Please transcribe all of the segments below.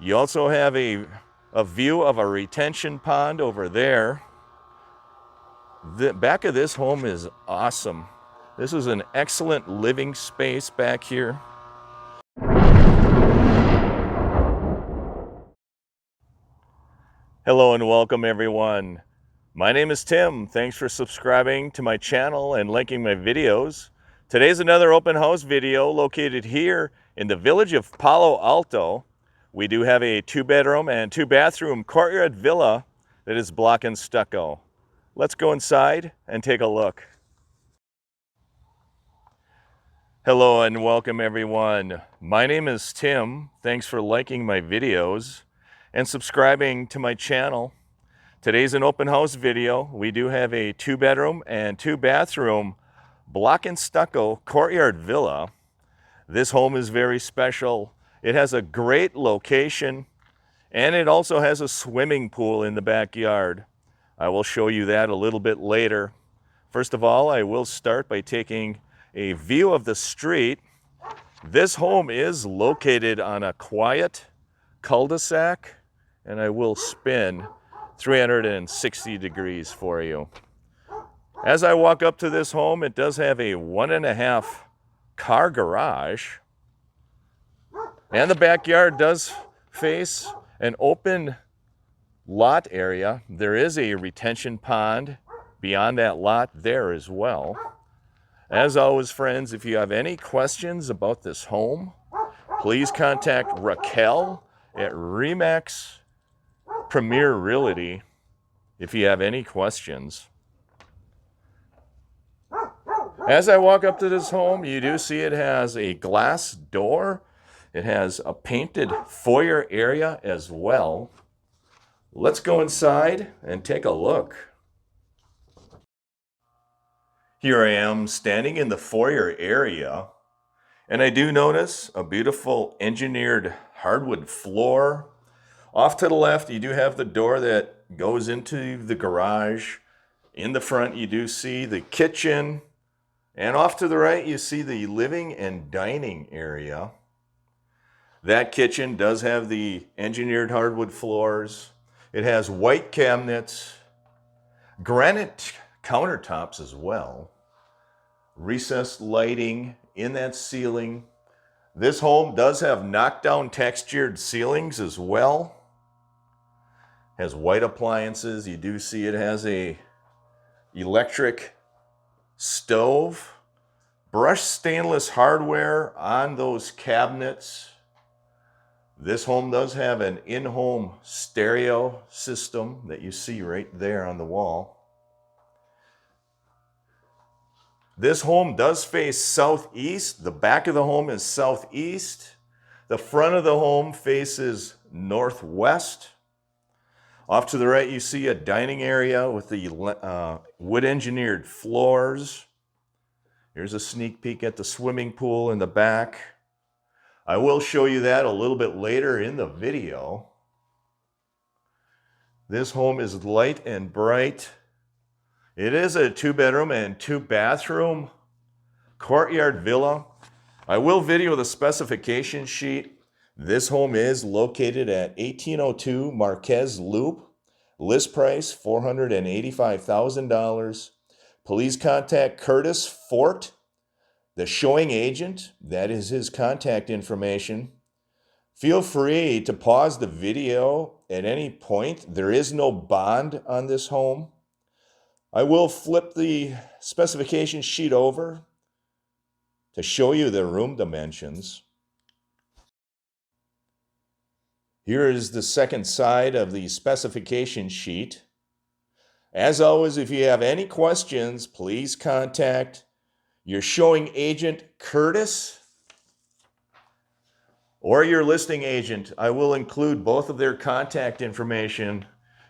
You also have a view of a retention pond over there. The back of this home is awesome. This is an excellent living space back here. Hello and welcome everyone. My name is Tim. Thanks for subscribing to my channel and liking my videos. Today's another open house video located here in the village of Palo Alto. We do have a 2-bedroom and 2-bathroom courtyard villa that is block and stucco. Let's go inside and take a look. Hello and welcome everyone. My name is Tim. Thanks for liking my videos and subscribing to my channel. Today's an open house video. We do have a 2-bedroom and 2-bathroom block and stucco courtyard villa. This home is very special. It has a great location and it also has a swimming pool in the backyard. I will show you that a little bit later. First of all, I will start by taking a view of the street. This home is located on a quiet cul-de-sac, and I will spin 360 degrees for you. As I walk up to this home, it does have a 1.5 car garage, and the backyard does face an open lot area. There is a retention pond beyond that lot there as well. As always, friends, if you have any questions about this home, please contact Raquel at Remax Premier Realty if you have any questions. As I walk up to this home, you do see it has a glass door. It has a painted foyer area as well. Let's go inside and take a look. Here I am standing in the foyer area, and I do notice a beautiful engineered hardwood floor. Off to the left, you do have the door that goes into the garage. In the front, you do see the kitchen. And off to the right, you see the living and dining area. That kitchen does have the engineered hardwood floors. It has white cabinets, granite countertops as well, recessed lighting in that ceiling. This home does have knockdown textured ceilings as well. Has white appliances. You do see it has a electric stove, brushed stainless hardware on those cabinets. This home does have an in-home stereo system that you see right there on the wall. This home does face southeast. The back of the home is southeast. The front of the home faces northwest. Off to the right, you see a dining area with the wood engineered floors. Here's a sneak peek at the swimming pool in the back. I will show you that a little bit later in the video. This home is light and bright. It is a 2-bedroom and 2-bathroom courtyard villa. I will video the specification sheet. This home is located at 1802 Marquez Loop. List price $485,000. Please contact Curtis Fort, the showing agent. That is his contact information. Feel free to pause the video at any point. There is no bond on this home. I will flip the specification sheet over to show you the room dimensions. Here is the second side of the specification sheet. As always, if you have any questions, please contact your showing agent, Curtis, or your listing agent. I will include both of their contact information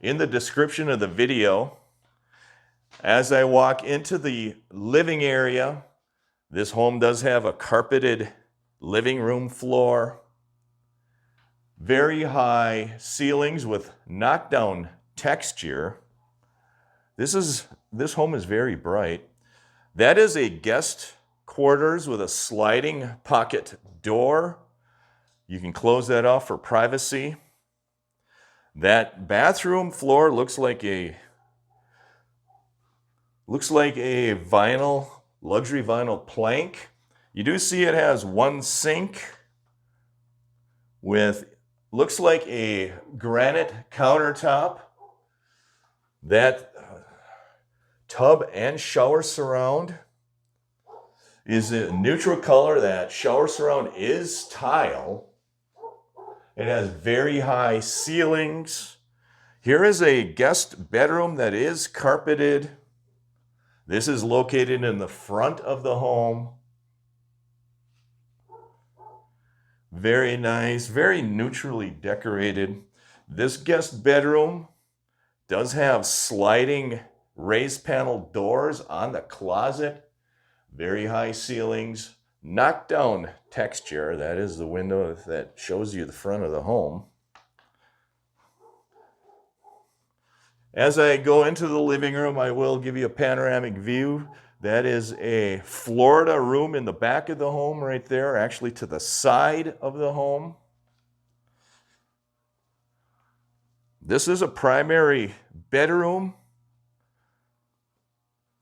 in the description of the video. As I walk into the living area, this home does have a carpeted living room floor, very high ceilings with knockdown texture. This home is very bright. That is a guest quarters with a sliding pocket door. You can close that off for privacy. That bathroom floor looks like a vinyl, luxury vinyl plank. You do see it has one sink with, looks like a granite countertop. That tub and shower surround is a neutral color. That shower surround is tile. It has very high ceilings. Here is a guest bedroom that is carpeted. This is located in the front of the home. Very nice, very neutrally decorated. This guest bedroom does have sliding raised panel doors on the closet. Very high ceilings, knockdown texture. That is the window that shows you the front of the home. As I go into the living room, I will give you a panoramic view. That is a Florida room in the back of the home right there, actually to the side of the home. This is a primary bedroom.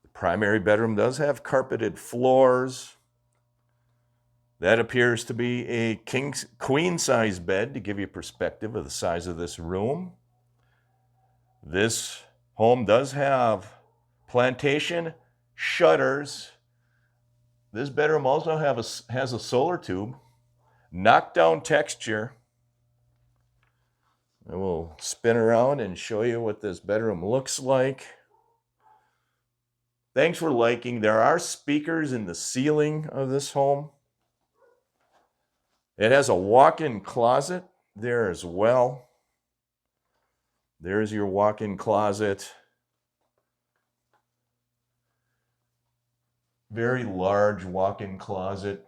The primary bedroom does have carpeted floors. That appears to be a queen size bed to give you perspective of the size of this room. This home does have plantation shutters. This bedroom also has a solar tube, knockdown texture. I will spin around and show you what this bedroom looks like. Thanks for liking. There are speakers in the ceiling of this home. It has a walk-in closet there as well. There's your walk-in closet. Very large walk-in closet.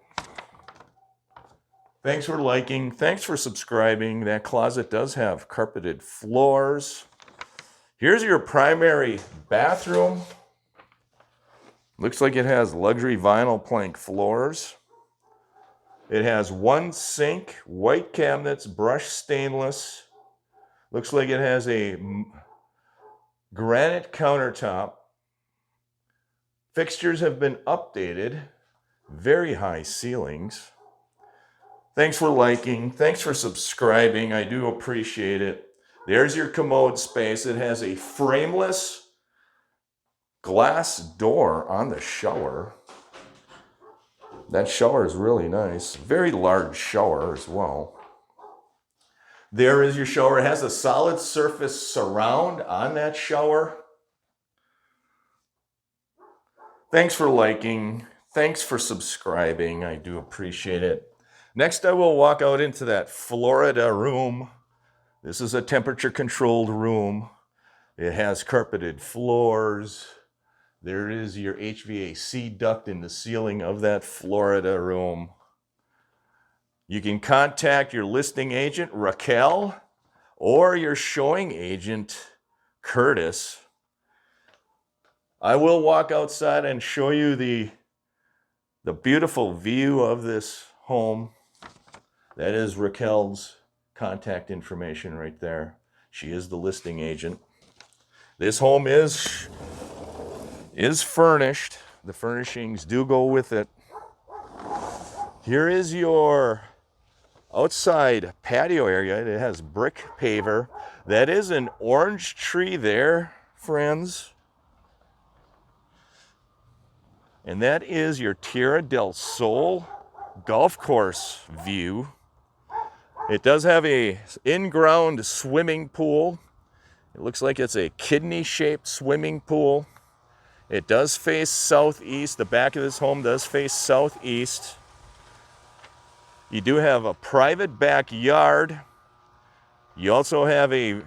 Thanks for liking. Thanks for subscribing. That closet does have carpeted floors. Here's your primary bathroom. Looks like it has luxury vinyl plank floors. It has one sink, white cabinets, brushed stainless. Looks like it has a granite countertop. Fixtures have been updated. Very high ceilings. Thanks for liking. Thanks for subscribing. I do appreciate it. There's your commode space. It has a frameless glass door on the shower. That shower is really nice. Very large shower as well. There is your shower. It has a solid surface surround on that shower. Thanks for liking. Thanks for subscribing. I do appreciate it. Next, I will walk out into that Florida room. This is a temperature-controlled room. It has carpeted floors. There is your HVAC duct in the ceiling of that Florida room. You can contact your listing agent, Raquel, or your showing agent, Curtis. I will walk outside and show you the beautiful view of this home. That is Raquel's contact information right there. She is the listing agent. This home is furnished. The furnishings do go with it. Here is your outside patio area. It has brick paver. That is an orange tree there, friends. And that is your Tierra del Sol golf course view. It does have a in-ground swimming pool. It looks like it's a kidney-shaped swimming pool. It does face southeast. The back of this home does face southeast. You do have a private backyard. You also have a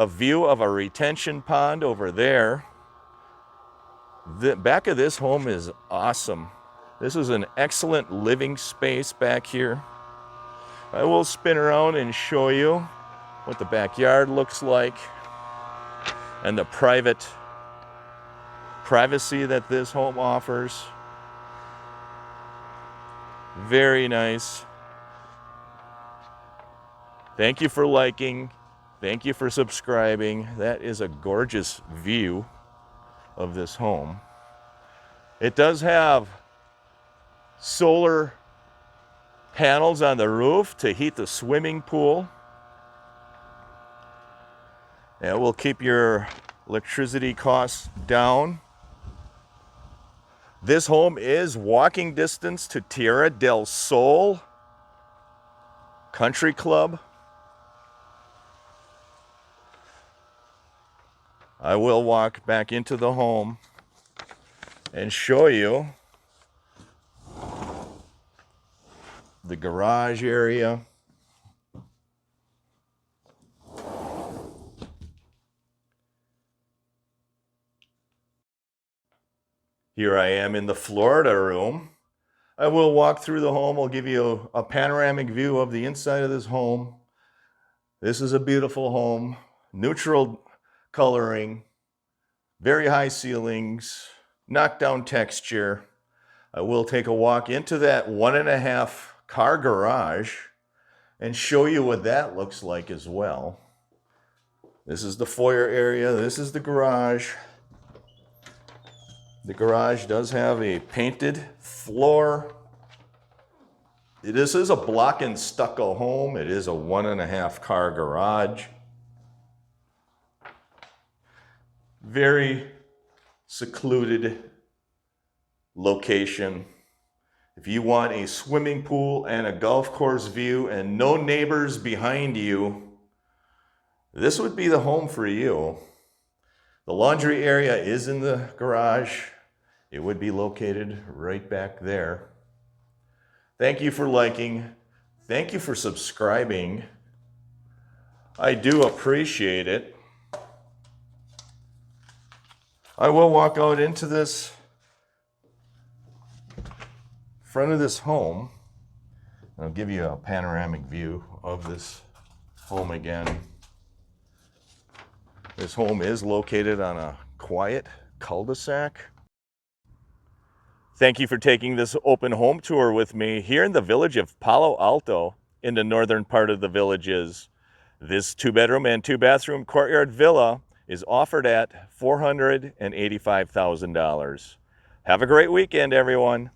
view of a retention pond over there. The back of this home is awesome. This is an excellent living space back here. I will spin around and show you what the backyard looks like and the privacy that this home offers. Very nice. Thank you for liking. Thank you for subscribing. That is a gorgeous view of this home. It does have solar panels on the roof to heat the swimming pool. That will keep your electricity costs down. This home is walking distance to Tierra del Sol Country Club. I will walk back into the home and show you the garage area. Here I am in the Florida room. I will walk through the home. I'll give you a panoramic view of the inside of this home. This is a beautiful home, neutral coloring, very high ceilings, knockdown texture. I will take a walk into that 1.5 car garage and show you what that looks like as well. This is the foyer area. This is the garage. The garage does have a painted floor. This is a block and stucco home. It is a 1.5 car garage. Very secluded location. If you want a swimming pool and a golf course view and no neighbors behind you, this would be the home for you. The laundry area is in the garage. It would be located right back there. Thank you for liking. Thank you for subscribing. I do appreciate it. I will walk out into this front of this home. I'll give you a panoramic view of this home again. This home is located on a quiet cul-de-sac. Thank you for taking this open home tour with me here in the village of Palo Alto in the northern part of the Villages. This 2-bedroom and 2-bathroom courtyard villa is offered at $485,000. Have a great weekend, everyone.